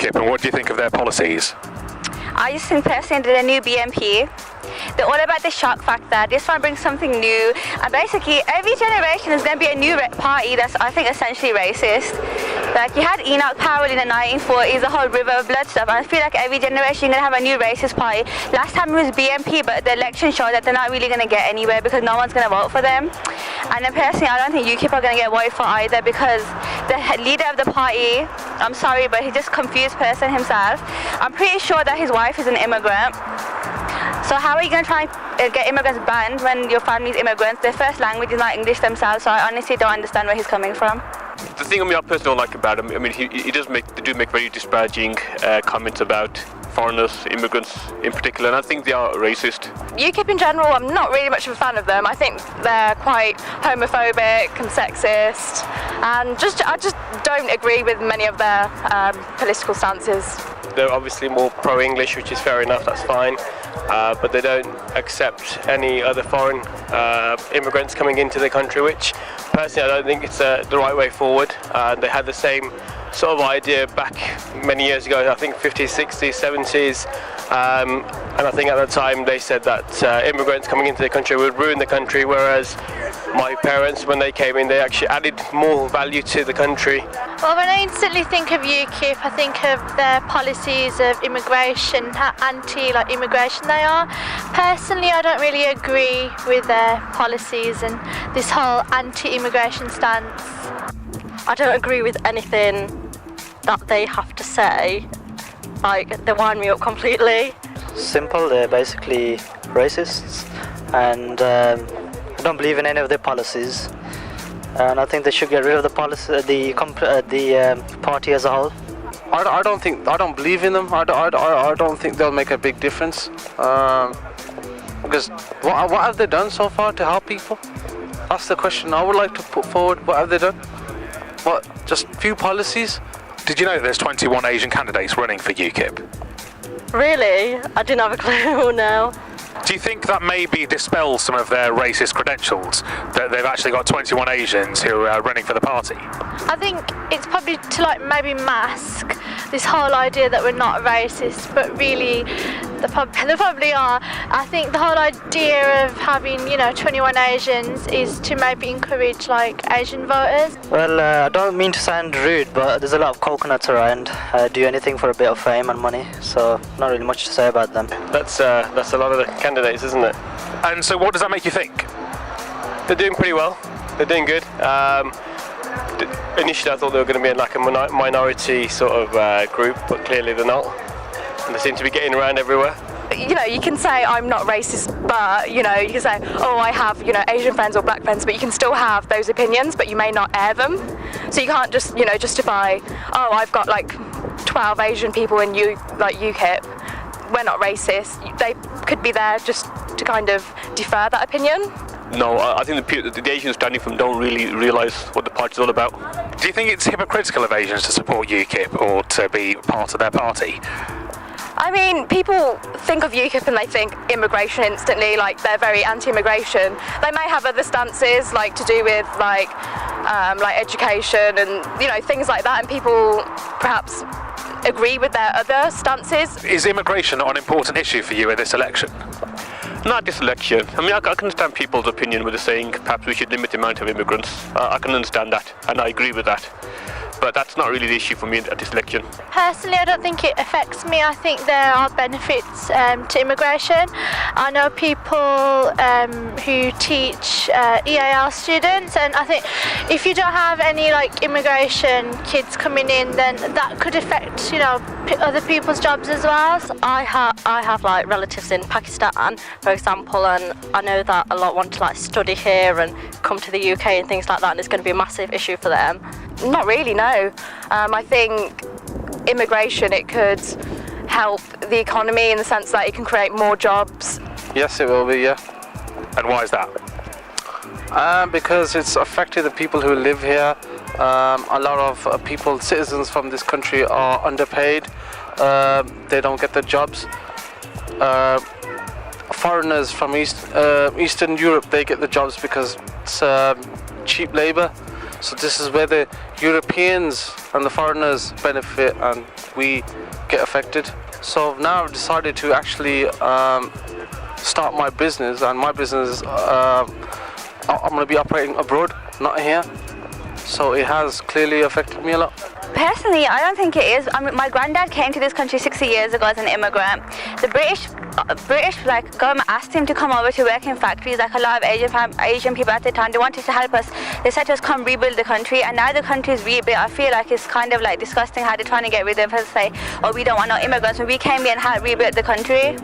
UKIP and what do you think of their policies? I just think personally they're the new BNP. They're all about the shock factor. They just want to bring something new. And basically, every generation is going to be a new party that's, I think, essentially racist. Like, you had Enoch Powell in the 1940s, the whole river of blood stuff. And I feel like every generation you're going to have a new racist party. Last time it was BNP, but the election showed that they're not really going to get anywhere because no one's going to vote for them. And then personally, I don't think UKIP are going to get voted for either because the leader of the party, I'm sorry, but he's just a confused person himself. I'm pretty sure that his wife is an immigrant. So how are you going to try and get immigrants banned when your family's immigrants? Their first language is not English themselves, so I honestly don't understand where he's coming from. The thing I personally don't like about him, they do make very disparaging comments about foreigners, immigrants in particular, and I think they are racist. UKIP in general, I'm not really much of a fan of them. I think they're quite homophobic and sexist, and I just don't agree with many of their political stances. They're obviously more pro-English, which is fair enough, that's fine. But they don't accept any other foreign immigrants coming into the country, which personally I don't think it's the right way forward. They had the same sort of idea back many years ago, I think 50s, 60s, 70s, and I think at the time they said that immigrants coming into the country would ruin the country, whereas my parents, when they came in, they actually added more value to the country. Well, when I instantly think of UKIP, I think of their policies of immigration, how anti-immigration they are. Personally, I don't really agree with their policies and this whole anti-immigration stance. I don't agree with anything that they have to say. Like, they wind me up completely. Simple, they're basically racists, and I don't believe in any of their policies. And I think they should get rid of the policy, the party as a whole. I don't believe in them. I don't think they'll make a big difference. Because what have they done so far to help people? That's the question I would like to put forward. What have they done? What? Just few policies? Did you know there's 21 Asian candidates running for UKIP? Really? I didn't have a clue now. Do you think that maybe dispels some of their racist credentials, that they've actually got 21 Asians who are running for the party? I think it's probably to maybe mask this whole idea that we're not racist, but really they probably are. I think the whole idea of having 21 Asians is to maybe encourage Asian voters. Well, I don't mean to sound rude, but there's a lot of coconuts around. Do anything for a bit of fame and money, so not really much to say about them. That's a lot of the candidates, isn't it? And so what does that make you think? They're doing pretty well. They're doing good. Initially I thought they were going to be a minority sort of group, but clearly they're not. And they seem to be getting around everywhere. You can say I'm not racist, but you can say, oh, I have Asian friends or black friends, but you can still have those opinions, but you may not air them. So you can't just justify, oh, I've got 12 Asian people in UKIP. We're not racist. They could be there just to kind of defer that opinion. No, I think the Asians standing for them don't really realise what the party's all about. Do you think it's hypocritical of Asians to support UKIP or to be part of their party? I mean, people think of UKIP and they think immigration instantly, they're very anti-immigration. They may have other stances, to do with education and things like that, and people perhaps agree with their other stances. Is immigration an important issue for you in this election? Not this election. I can understand people's opinion with the saying perhaps we should limit the amount of immigrants. I can understand that, and I agree with that. But that's not really the issue for me at this election. Personally, I don't think it affects me. I think there are benefits to immigration. I know people who teach EAL students, and I think if you don't have any immigration kids coming in, then that could affect other people's jobs as well. So I have relatives in Pakistan, for example, and I know that a lot want to study here and come to the UK and things like that, and it's going to be a massive issue for them. Not really, no. I think immigration, it could help the economy in the sense that it can create more jobs. Yes, it will be, yeah. And why is that? Because it's affected the people who live here. A lot of citizens from this country are underpaid. They don't get the jobs. Foreigners from Eastern Europe, they get the jobs because it's cheap labour. So this is where Europeans and the foreigners benefit and we get affected. So now I've decided to actually start my business, and my business I'm going to be operating abroad, not here. So it has clearly affected me a lot. Personally, I don't think it is. I mean, my granddad came to this country 60 years ago as an immigrant. The British like government asked him to come over to work in factories. Like a lot of Asian people at the time, they wanted to help us. They said to us, come rebuild the country, and now the country is rebuilt. I feel like it's kind of like disgusting how they're trying to get rid of us, say, oh, we don't want no immigrants. When we came here and helped rebuild the country.